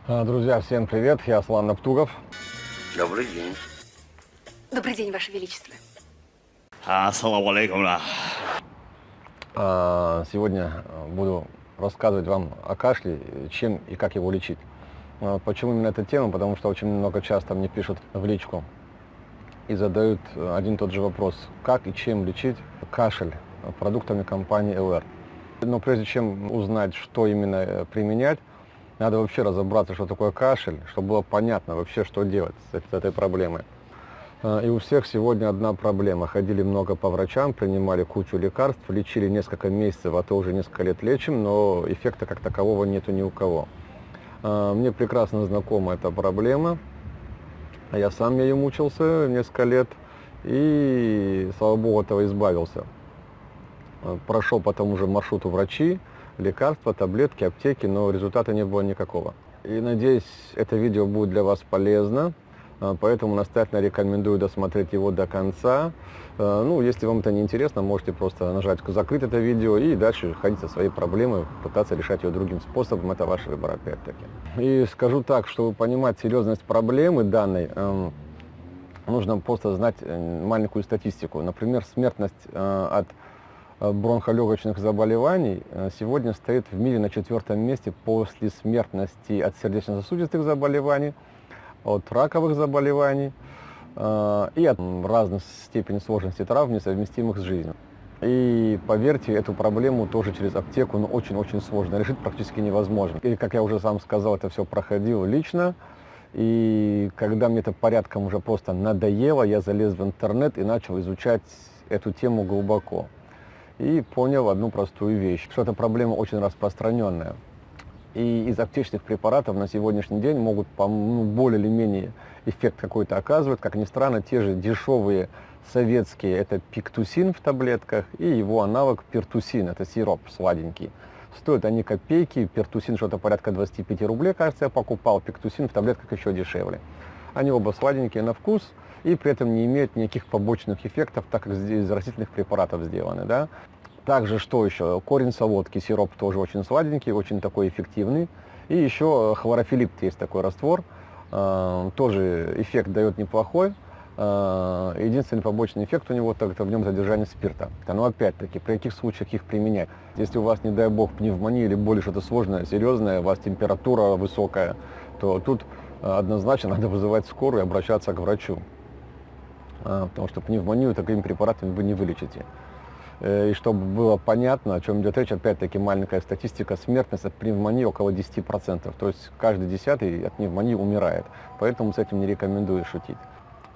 Друзья, всем привет, я Аслан Наптугов. Добрый день. Добрый день, Ваше Величество. Ассаламу алейкум. Сегодня буду рассказывать вам о кашле, чем и как его лечить. Почему именно эта тема? Потому что очень много часто мне пишут в личку и задают один и тот же вопрос. Как и чем лечить кашель продуктами компании ЛР? Но прежде чем узнать, что именно применять, надо вообще разобраться, что такое кашель, чтобы было понятно вообще, что делать с этой проблемой. И у всех сегодня одна проблема. Ходили много по врачам, принимали кучу лекарств, лечили несколько месяцев, а то уже несколько лет лечим, но эффекта как такового нету ни у кого. Мне прекрасно знакома эта проблема. Я сам ею мучился несколько лет и, слава богу, от этого избавился. Прошел по тому же маршруту врачи, лекарства, таблетки, аптеки, но результата не было никакого. И надеюсь, это видео будет для вас полезно. Поэтому настоятельно рекомендую досмотреть его до конца. Если вам это не интересно, можете просто нажать «Закрыть это видео» и дальше ходить со своей проблемой, пытаться решать ее другим способом. Это ваш выбор, опять-таки. И скажу так, чтобы понимать серьезность проблемы данной, нужно просто знать маленькую статистику. Например, смертность от бронхолегочных заболеваний сегодня стоит в мире на 4-м месте после смертности от сердечно-сосудистых заболеваний, от раковых заболеваний и от разных степеней сложности травм, несовместимых с жизнью. И поверьте, эту проблему тоже через аптеку очень-очень сложно решить, практически невозможно. И, как я уже сам сказал, это все проходил лично. И когда мне это порядком уже просто надоело, я залез в интернет и начал изучать эту тему глубоко. И понял одну простую вещь, что эта проблема очень распространенная. И из аптечных препаратов на сегодняшний день могут более или менее эффект какой-то оказывать. Как ни странно, те же дешевые советские, это пиктусин в таблетках, и его аналог пертусин, это сироп сладенький. Стоят они копейки, пертусин что-то порядка 25 рублей, кажется, я покупал, пиктусин в таблетках еще дешевле. Они оба сладенькие на вкус и при этом не имеют никаких побочных эффектов, так как из растительных препаратов сделаны, да. Также, что еще? Корень солодки, сироп тоже очень сладенький, очень такой эффективный. И еще хлорофилипт есть такой раствор, тоже эффект дает неплохой. Единственный побочный эффект у него это в нем задержание спирта. Но опять-таки, при каких случаях их применять? Если у вас, не дай бог, пневмония или более что-то сложное, серьезное, у вас температура высокая, то тут однозначно надо вызывать скорую и обращаться к врачу. Потому что пневмонию такими препаратами вы не вылечите. И чтобы было понятно, о чем идет речь, опять-таки маленькая статистика, смертность от пневмонии около 10%. То есть каждый 10-й от пневмонии умирает. Поэтому с этим не рекомендую шутить.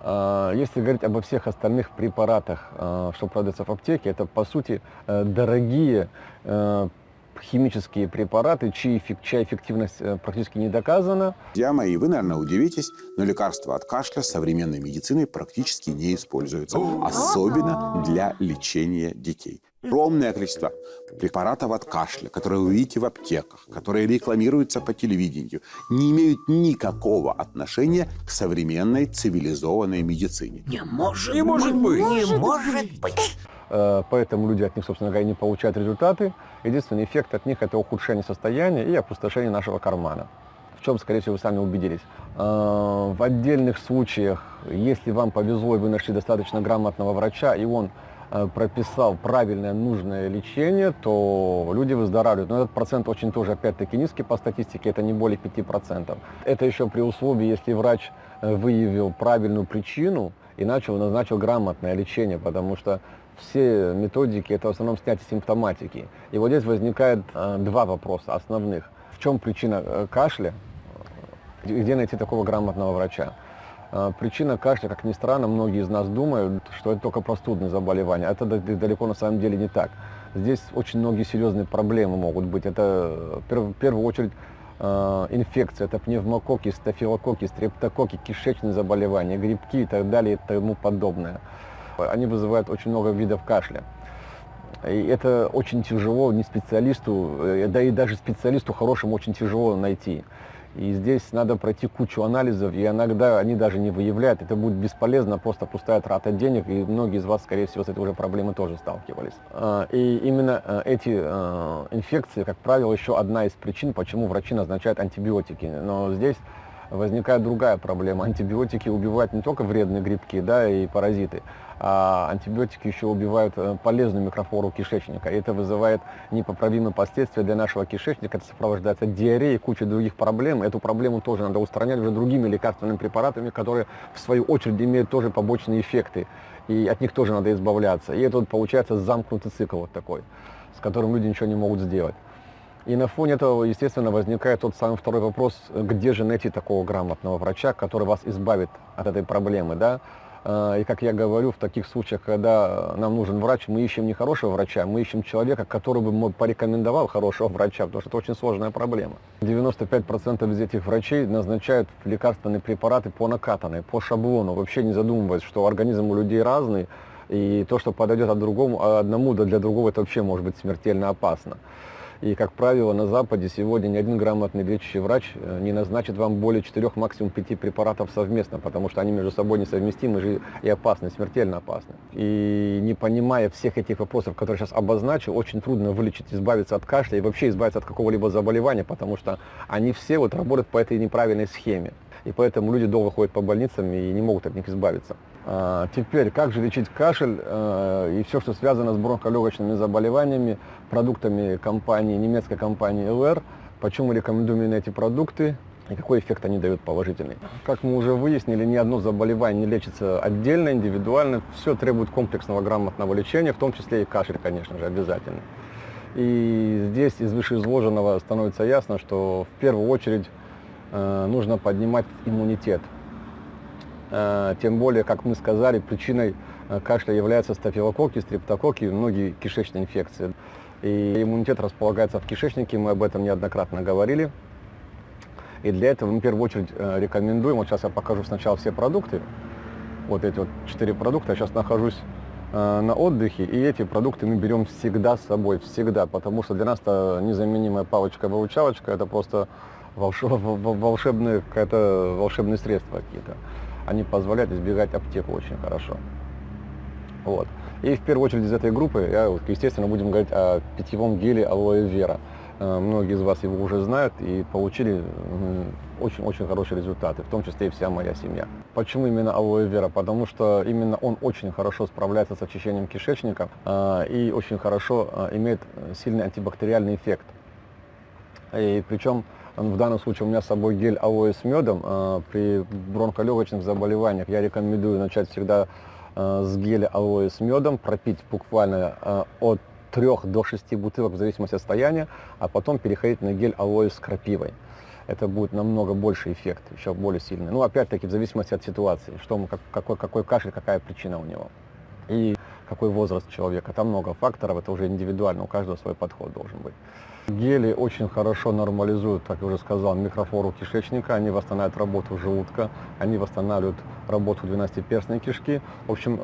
Если говорить обо всех остальных препаратах, что продается в аптеке, это по сути дорогие химические препараты, чья эффективность практически не доказана. Друзья мои, вы, наверное, удивитесь, но лекарства от кашля современной медициной практически не используются, особенно для лечения детей. Огромное количество препаратов от кашля, которые вы видите в аптеках, которые рекламируются по телевидению, не имеют никакого отношения к современной цивилизованной медицине. Не может быть. Поэтому люди от них, собственно говоря, не получают результаты. Единственный эффект от них – это ухудшение состояния и опустошение нашего кармана. В чем, скорее всего, вы сами убедились. В отдельных случаях, если вам повезло и вы нашли достаточно грамотного врача, и он прописал правильное, нужное лечение, то люди выздоравливают. Но этот процент очень тоже, опять-таки, низкий по статистике, это не более 5%. Это еще при условии, если врач выявил правильную причину и назначил грамотное лечение, потому что все методики – это в основном снятие симптоматики. И вот здесь возникает два вопроса основных. В чем причина кашля? Где найти такого грамотного врача? Причина кашля, как ни странно, многие из нас думают, что это только простудные заболевания. Это далеко на самом деле не так. Здесь очень многие серьезные проблемы могут быть. Это в первую очередь инфекция, это пневмококки, стафилококки, стрептококки, кишечные заболевания, грибки и так далее и тому подобное. Они вызывают очень много видов кашля. И это очень тяжело не специалисту, да и даже специалисту хорошему очень тяжело найти. И здесь надо пройти кучу анализов, и иногда они даже не выявляют. Это будет бесполезно, просто пустая трата денег, и многие из вас, скорее всего, с этой уже проблемой тоже сталкивались. И именно эти инфекции, как правило, еще одна из причин, почему врачи назначают антибиотики. Но здесь возникает другая проблема. Антибиотики убивают не только вредные грибки, да, и паразиты, а антибиотики еще убивают полезную микрофлору кишечника. И это вызывает непоправимые последствия для нашего кишечника. Это сопровождается диареей, кучей других проблем. Эту проблему тоже надо устранять уже другими лекарственными препаратами, которые в свою очередь имеют тоже побочные эффекты. И от них тоже надо избавляться. И это вот получается замкнутый цикл вот такой, с которым люди ничего не могут сделать. И на фоне этого, естественно, возникает тот самый второй вопрос, где же найти такого грамотного врача, который вас избавит от этой проблемы, да? И как я говорю, в таких случаях, когда нам нужен врач, мы ищем не хорошего врача, мы ищем человека, который бы порекомендовал хорошего врача, потому что это очень сложная проблема. 95% из этих врачей назначают лекарственные препараты по накатанной, по шаблону, вообще не задумываясь, что организм у людей разный, и то, что подойдет одному, да для другого, это вообще может быть смертельно опасно. И, как правило, на Западе сегодня ни один грамотный лечащий врач не назначит вам более 4, максимум 5 препаратов совместно, потому что они между собой несовместимы же и опасны, смертельно опасны. И не понимая всех этих вопросов, которые сейчас обозначил, очень трудно вылечить, избавиться от кашля и вообще избавиться от какого-либо заболевания, потому что они все вот работают по этой неправильной схеме. И поэтому люди долго ходят по больницам и не могут от них избавиться. Теперь, как же лечить кашель и все, что связано с бронхолегочными заболеваниями, продуктами компании, немецкой компании ЛР, почему мы рекомендуем именно эти продукты и какой эффект они дают положительный. Как мы уже выяснили, ни одно заболевание не лечится отдельно, индивидуально, все требует комплексного грамотного лечения, в том числе и кашель, конечно же, обязательно. И здесь из вышеизложенного становится ясно, что в первую очередь нужно поднимать иммунитет. Тем более, как мы сказали, причиной кашля являются стафилококки, стрептококки и многие кишечные инфекции. И иммунитет располагается в кишечнике, мы об этом неоднократно говорили. И для этого мы в первую очередь рекомендуем, вот сейчас я покажу сначала все продукты, вот эти вот 4 продукта, я сейчас нахожусь на отдыхе, и эти продукты мы берем всегда с собой, всегда, потому что для нас это незаменимая палочка-выручалочка, это просто волшебные средства какие-то. Они позволяют избегать аптеку очень хорошо. Вот. И в первую очередь из этой группы, естественно, будем говорить о питьевом геле алоэ вера. Многие из вас его уже знают и получили очень-очень хорошие результаты, в том числе и вся моя семья. Почему именно алоэ вера? Потому что именно он очень хорошо справляется с очищением кишечника и очень хорошо имеет сильный антибактериальный эффект. И причем в данном случае у меня с собой гель алоэ с медом. При бронхолегочных заболеваниях я рекомендую начать всегда с геля алоэ с медом, пропить буквально от 3 до 6 бутылок в зависимости от состояния, а потом переходить на гель алоэ с крапивой. Это будет намного больше эффект, еще более сильный. Ну, опять-таки, в зависимости от ситуации, какой кашель, какая причина у него. И какой возраст человека. Там много факторов, это уже индивидуально, у каждого свой подход должен быть. Гели очень хорошо нормализуют, как я уже сказал, микрофлору кишечника, они восстанавливают работу желудка, они восстанавливают работу 12-перстной кишки. В общем,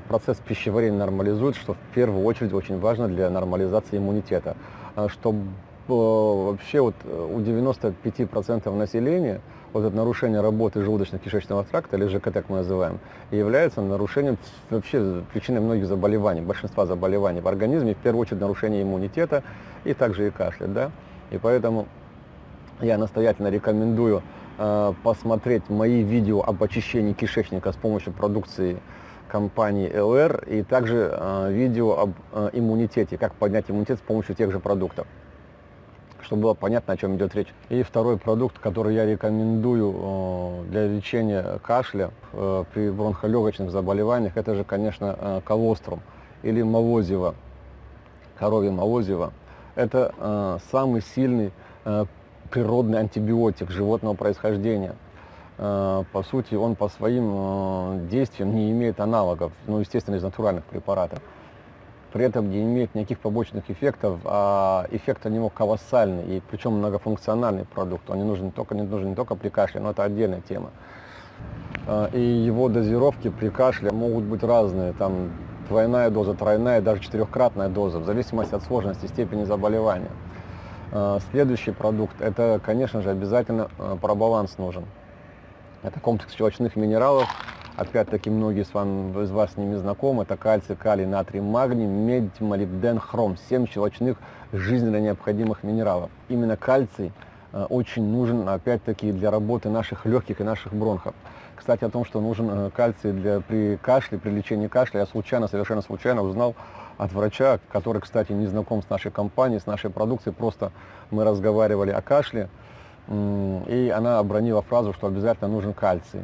процесс пищеварения нормализует, что в первую очередь очень важно для нормализации иммунитета. Чтобы вообще вот у 95% населения вот это нарушение работы желудочно-кишечного тракта, или ЖКТ, как мы называем, является нарушением, вообще причиной многих заболеваний, большинства заболеваний в организме, в первую очередь нарушение иммунитета и также и кашля, да. И поэтому я настоятельно рекомендую посмотреть мои видео об очищении кишечника с помощью продукции компании ЛР и также видео об иммунитете, как поднять иммунитет с помощью тех же продуктов, чтобы было понятно, о чем идет речь. И второй продукт, который я рекомендую для лечения кашля при бронхолегочных заболеваниях, это же, конечно, колострум или молозиво, коровье молозиво. Это самый сильный природный антибиотик животного происхождения. По сути, он по своим действиям не имеет аналогов, ну, естественно, из натуральных препаратов. При этом не имеет никаких побочных эффектов, а эффект от него колоссальный, и причем многофункциональный продукт. Он не нужен не только при кашле, но это отдельная тема. И его дозировки при кашле могут быть разные, там двойная доза, тройная, даже 4-кратная доза, в зависимости от сложности, степени заболевания. Следующий продукт, это, конечно же, обязательно пробаланс нужен. Это комплекс щелочных минералов. Опять-таки, многие из вас с ними знакомы. Это кальций, калий, натрий, магний, медь, молибден, хром. 7 щелочных жизненно необходимых минералов. Именно кальций очень нужен, опять-таки, для работы наших легких и наших бронхов. Кстати, о том, что нужен кальций при кашле, при лечении кашля, я совершенно случайно узнал от врача, который, кстати, не знаком с нашей компанией, с нашей продукцией. Просто мы разговаривали о кашле. И она обронила фразу, что обязательно нужен кальций.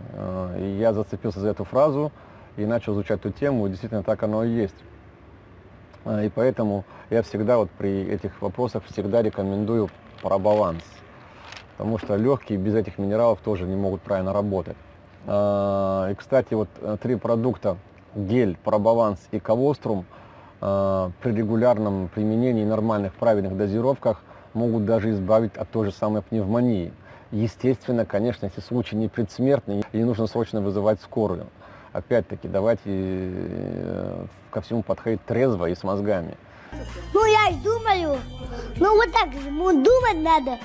И я зацепился за эту фразу и начал изучать эту тему, и действительно так оно и есть. И поэтому я всегда при этих вопросах всегда рекомендую пробаланс. Потому что легкие без этих минералов тоже не могут правильно работать. И, кстати, 3 продукта, гель, пробаланс и колострум, при регулярном применении, нормальных, правильных дозировках могут даже избавить от той же самой пневмонии. Естественно, конечно, если случай не предсмертный, и не нужно срочно вызывать скорую. Опять-таки, давайте ко всему подходить трезво и с мозгами. Ну, я и думаю. Ну, вот так же, думать надо.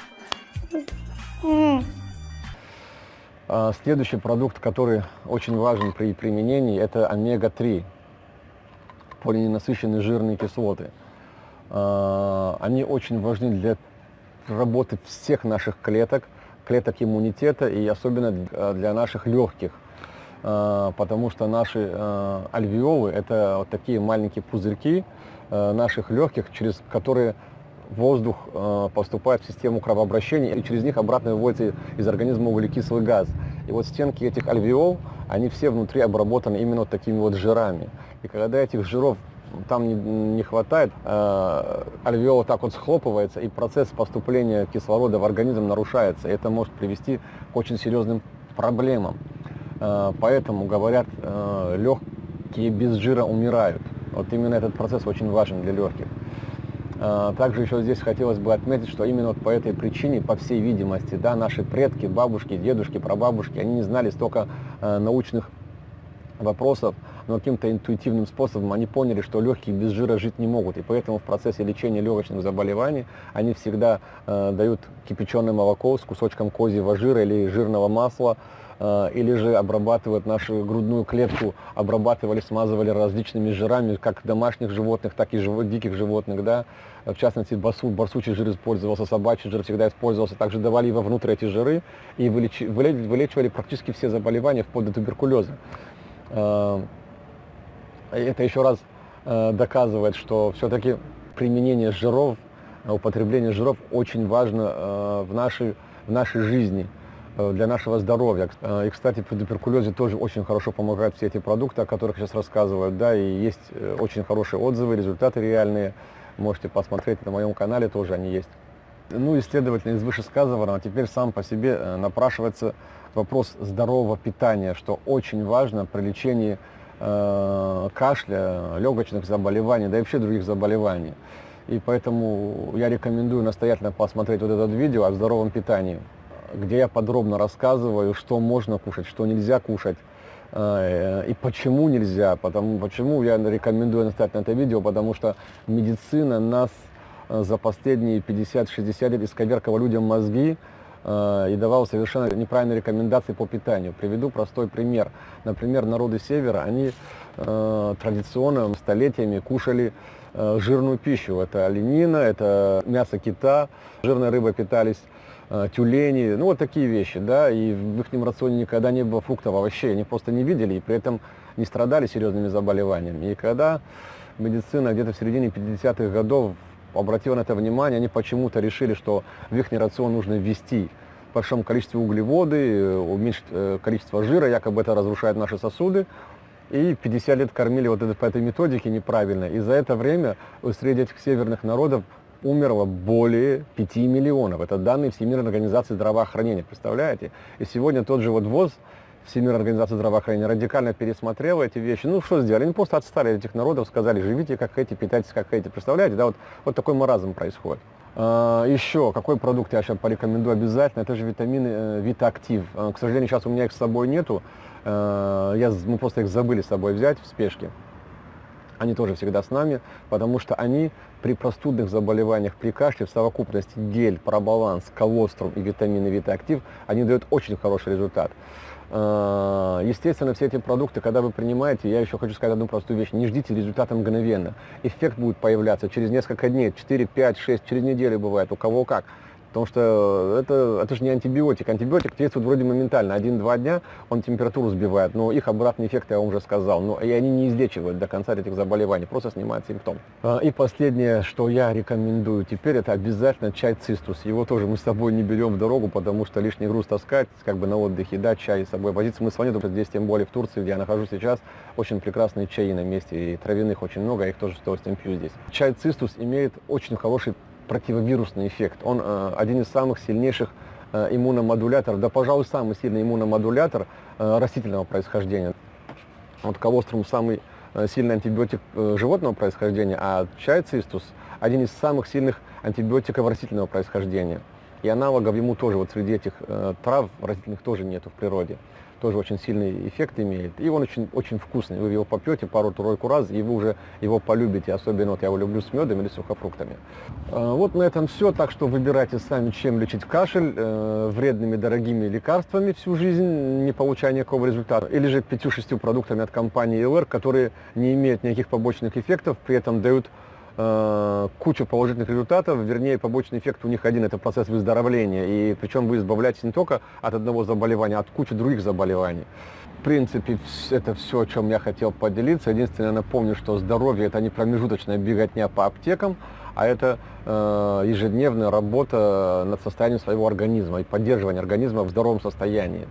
Следующий продукт, который очень важен при применении, это омега-3, полиненасыщенные жирные кислоты. Они очень важны для работы всех наших клеток иммунитета и особенно для наших легких, потому что наши альвеолы – это вот такие маленькие пузырьки наших легких, через которые воздух поступает в систему кровообращения, и через них обратно выводится из организма углекислый газ. И вот стенки этих альвеол, они все внутри обработаны именно такими жирами. И когда этих жиров там не хватает, альвеола так схлопывается, и процесс поступления кислорода в организм нарушается. И это может привести к очень серьезным проблемам. Поэтому, говорят, легкие без жира умирают. Вот именно этот процесс очень важен для легких. Также еще здесь хотелось бы отметить, что именно по этой причине, по всей видимости, наши предки, бабушки, дедушки, прабабушки, они не знали столько научных вопросов, но каким-то интуитивным способом они поняли, что легкие без жира жить не могут. И поэтому в процессе лечения легочных заболеваний они всегда дают кипяченое молоко с кусочком козьего жира или жирного масла, или же обрабатывают нашу грудную клетку, обрабатывали, смазывали различными жирами, как домашних животных, так и диких животных. Да? В частности, барсучий жир использовался, собачий жир всегда использовался. Также давали вовнутрь эти жиры и вылечивали практически все заболевания, вплоть до туберкулеза. Это еще раз доказывает, что все-таки применение жиров, употребление жиров очень важно в нашей жизни, для нашего здоровья. И, кстати, при туберкулезе тоже очень хорошо помогают все эти продукты, о которых сейчас рассказывают. Да, и есть очень хорошие отзывы, результаты реальные. Можете посмотреть на моем канале, тоже они есть. Ну и, следовательно, из вышесказанного теперь сам по себе напрашивается вопрос здорового питания, что очень важно при лечении кашля, легочных заболеваний, да и вообще других заболеваний. И поэтому я рекомендую настоятельно посмотреть это видео о здоровом питании, где я подробно рассказываю, что можно кушать, что нельзя кушать, и почему нельзя. Почему я рекомендую настоятельно это видео, потому что медицина нас за последние 50-60 лет исковеркала людям мозги и давала совершенно неправильные рекомендации по питанию. Приведу простой пример. Например, народы Севера, они традиционно столетиями кушали жирную пищу. Это оленина, это мясо кита, жирной рыбой питались, тюлени, вот такие вещи, да, и в их рационе никогда не было фруктов, овощей, они просто не видели и при этом не страдали серьезными заболеваниями. И когда медицина где-то в середине 50-х годов обратила на это внимание, они почему-то решили, что в их рацион нужно ввести в большом количестве углеводы, уменьшить количество жира, якобы это разрушает наши сосуды. И 50 лет кормили по этой методике неправильно. И за это время среди этих северных народов умерло более 5 миллионов. Это данные Всемирной организации здравоохранения, представляете? И сегодня тот же ВОЗ, Всемирная организация здравоохранения, радикально пересмотрела эти вещи. Ну, что сделали? Они просто отстали от этих народов, сказали, живите как эти, питайтесь как эти. Представляете? Да, вот такой маразм происходит. Еще какой продукт я сейчас порекомендую обязательно? Это же витамины Витаактив. К сожалению, сейчас у меня их с собой нету. Мы просто их забыли с собой взять в спешке. Они тоже всегда с нами, потому что они при простудных заболеваниях, при кашле в совокупности гель, пробаланс, колострум и витамины Витаактив, они дают очень хороший результат. Естественно, все эти продукты, когда вы принимаете, я еще хочу сказать одну простую вещь, не ждите результата мгновенно. Эффект будет появляться через несколько дней, 4, 5, 6, через неделю бывает, у кого как. Потому что это же не антибиотик. Антибиотик действует вроде моментально. 1-2 дня он температуру сбивает, но их обратный эффект я вам уже сказал. Но и они не излечивают до конца этих заболеваний, просто снимают симптом. И последнее, что я рекомендую теперь, это обязательно чай цистус. Его тоже мы с собой не берем в дорогу, потому что лишний груз таскать, как бы на отдыхе, да, чай с собой возить смысла нет. Здесь, тем более в Турции, где я нахожусь сейчас, очень прекрасные чаи на месте, и травяных очень много, я их тоже с удовольствием пью здесь. Чай цистус имеет очень хороший противовирусный эффект. Он один из самых сильнейших иммуномодуляторов, да, пожалуй, самый сильный иммуномодулятор растительного происхождения. Вот колострум самый сильный антибиотик животного происхождения, а чай цистус один из самых сильных антибиотиков растительного происхождения. И аналогов ему тоже, вот среди этих трав растительных тоже нету в природе. Тоже очень сильный эффект имеет. И он очень, очень вкусный. Вы его попьете пару-тройку раз, и вы уже его полюбите. Особенно вот я его люблю с медом или сухофруктами. Вот на этом все. Так что выбирайте сами, чем лечить кашель. Вредными, дорогими лекарствами всю жизнь, не получая никакого результата. Или же 5-6 продуктами от компании ЛР, которые не имеют никаких побочных эффектов, при этом дают кучу положительных результатов, вернее, побочный эффект у них один, это процесс выздоровления, и причем вы избавляетесь не только от одного заболевания, а от кучи других заболеваний. В принципе, это все, о чем я хотел поделиться. Единственное, напомню, что здоровье – это не промежуточная беготня по аптекам, а это ежедневная работа над состоянием своего организма и поддерживание организма в здоровом состоянии.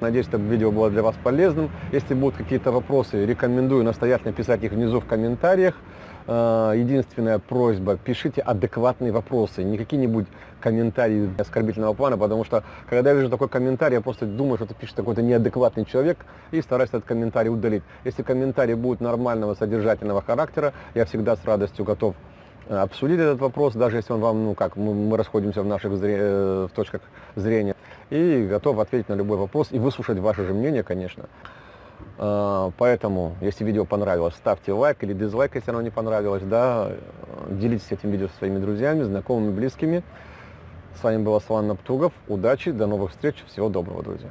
Надеюсь, это видео было для вас полезным. Если будут какие-то вопросы, рекомендую настоятельно писать их внизу в комментариях. Единственная просьба, пишите адекватные вопросы, не какие-нибудь комментарии оскорбительного плана, потому что, когда я вижу такой комментарий, я просто думаю, что это пишет какой-то неадекватный человек, и стараюсь этот комментарий удалить. Если комментарий будет нормального, содержательного характера, я всегда с радостью готов обсудить этот вопрос, даже если он вам, мы расходимся в наших в точках зрения, и готов ответить на любой вопрос и выслушать ваше же мнение, конечно. Поэтому, если видео понравилось, ставьте лайк или дизлайк, если оно не понравилось, да, делитесь этим видео со своими друзьями, знакомыми, близкими. С вами был Аслан Наптугов. Удачи, до новых встреч, всего доброго, друзья.